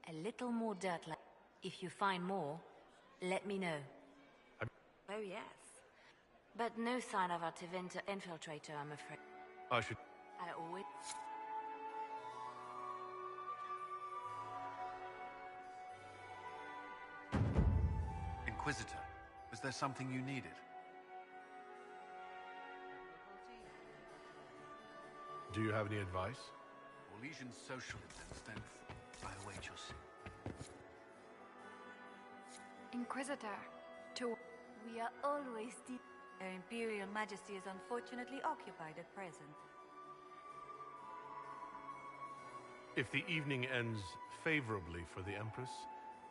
A little more dirt like... If you find more, let me know. Oh, yes. But no sign of our Tevinter infiltrator, I'm afraid. I should... I always... Inquisitor, is there something you needed? Do you have any advice? Orlesian's social events, then I await your... Inquisitor, to... We are always deep. Her Imperial Majesty is unfortunately occupied at present. If the evening ends favorably for the Empress,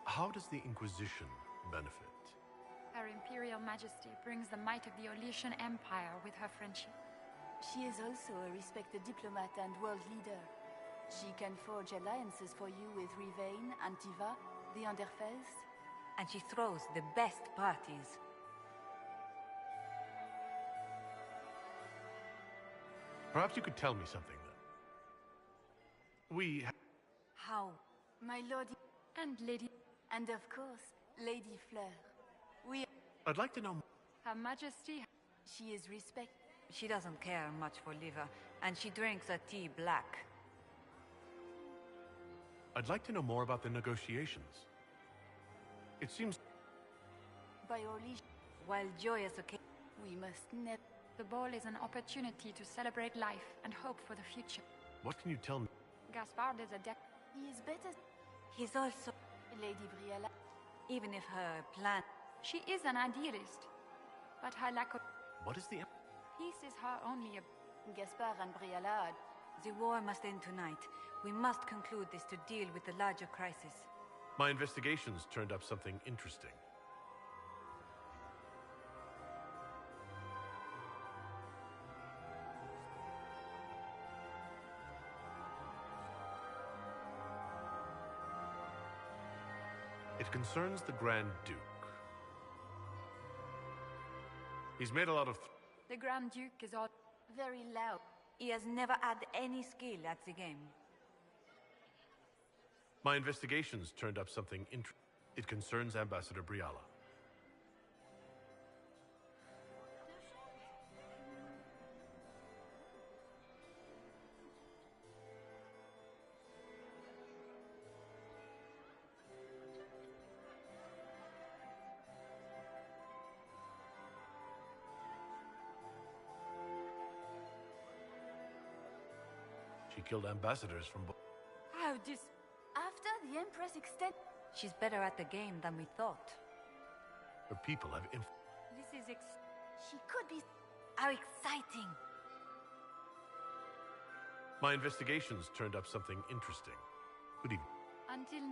how does the Inquisition benefit? Her Imperial Majesty brings the might of the Orlesian Empire with her friendship. She is also a respected diplomat and world leader. She can forge alliances for you with Rivain, Antiva, the Underfels. And she throws the best parties. Perhaps you could tell me something, then. We... How? My lord... And Lady... And of course, Lady Fleur. We... I'd like to know... Her Majesty... She is respect... She doesn't care much for liver, and she drinks her tea black. I'd like to know more about the negotiations. It seems... By Orlesian... While joyous occasion... We must never... The ball is an opportunity to celebrate life and hope for the future. What can you tell me? Gaspard is adept. He is better... He's also... Lady Briella... Even if her plan... She is an idealist. But her lack of... What is the... Peace is her only... Gaspard and Briella... The war must end tonight. We must conclude this to deal with the larger crisis. My investigations turned up something interesting. It concerns the Grand Duke. He's made a lot of... The Grand Duke is all... Very loud. He has never had any skill at the game. My investigations turned up something interesting. It concerns Ambassador Briala. She killed ambassadors from... How dis... After the Empress extend... She's better at the game than we thought. Her people have... This is She could be... How exciting! My investigations turned up something interesting. Good evening. Until...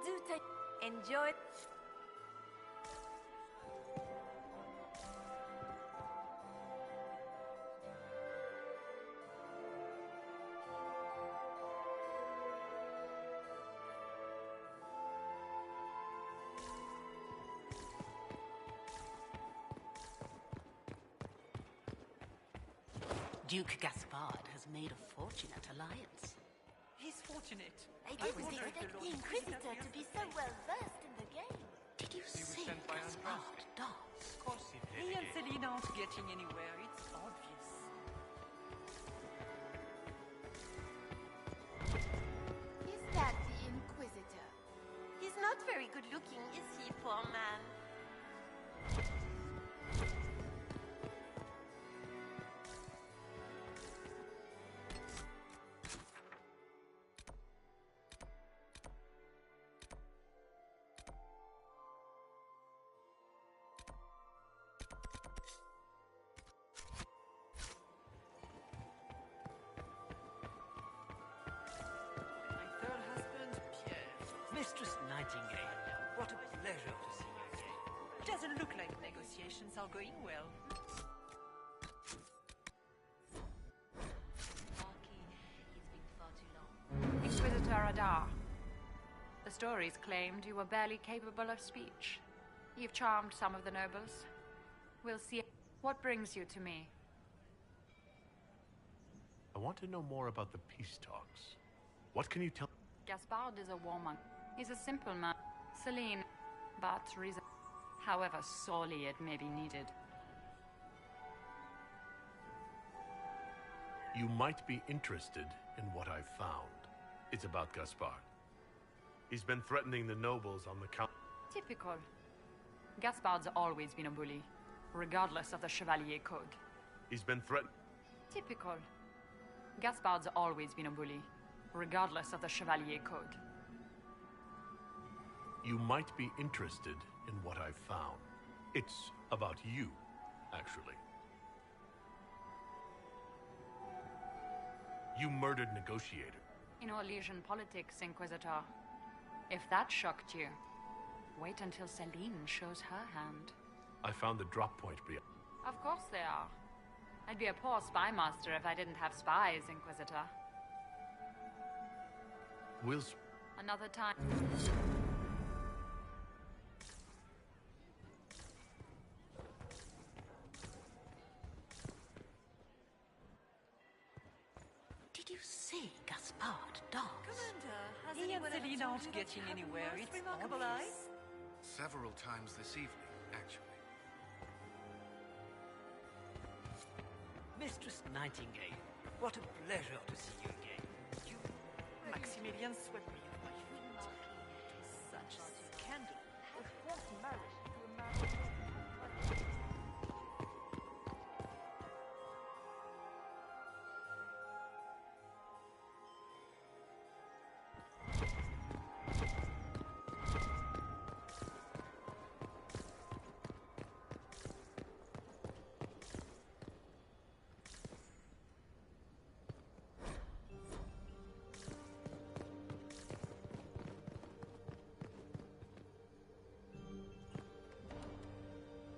Do take... Enjoy... Duke Gaspard has made a fortunate alliance. He's fortunate. I didn't expect the Inquisitor to be so well versed in the game. Did you see Gaspard dance? Of course, he and Selina aren't getting anywhere. It's obvious. Is that the Inquisitor? He's not very good looking, is he, poor man? Mistress Nightingale, what a pleasure to see you again. Doesn't look like negotiations are going well. Inquisitor Adar. The stories claimed you were barely capable of speech. You've charmed some of the nobles. We'll see. What brings you to me? I want to know more about the peace talks. What can you tell? Gaspard is a woman. He's a simple man. Celine, but reason. However sorely it may be needed. You might be interested in what I've found. It's about Gaspard. He's been threatening the nobles on the count. Typical. Gaspard's always been a bully, regardless of the Chevalier Code. He's been threatened. Typical. Gaspard's always been a bully, regardless of the Chevalier Code. You might be interested in what I've found. It's about you, actually. You murdered Negotiator. In Orlesian politics, Inquisitor. If that shocked you, wait until Celine shows her hand. I found the drop point beyond. Of course they are. I'd be a poor spy master if I didn't have spies, Inquisitor. Another time. Did you see Gaspard dance? Commander, he and Celine aren't getting anywhere. It's remarkable eyes. Several times this evening, actually. Mistress Nightingale, what a pleasure to see you again. Maximilian swept me off my feet. Such scandal. A forced marriage to a man.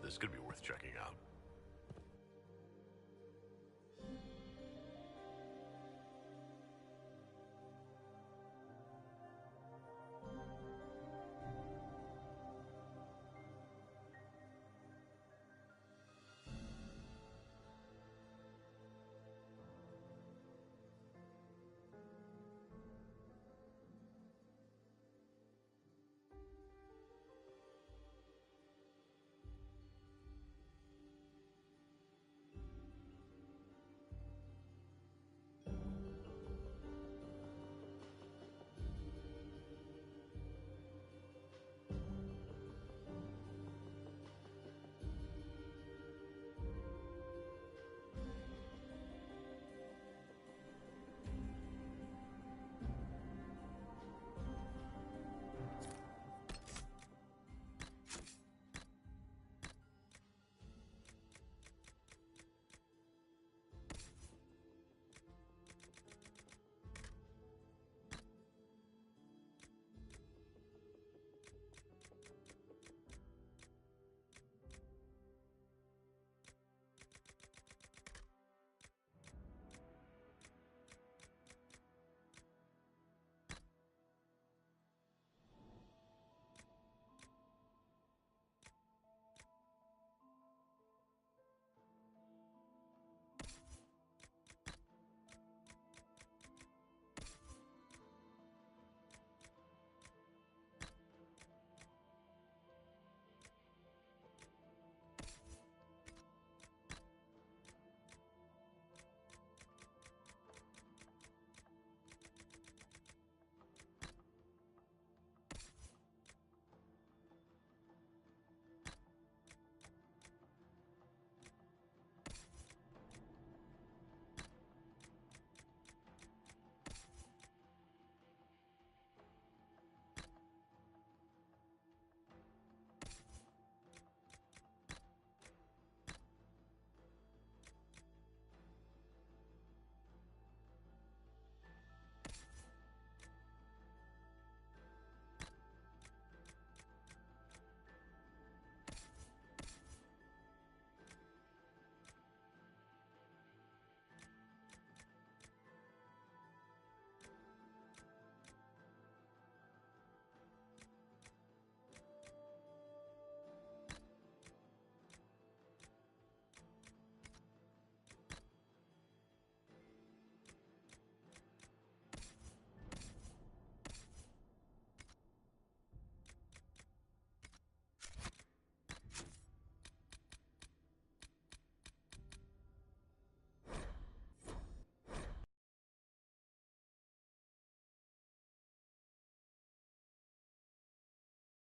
This could be worth checking out.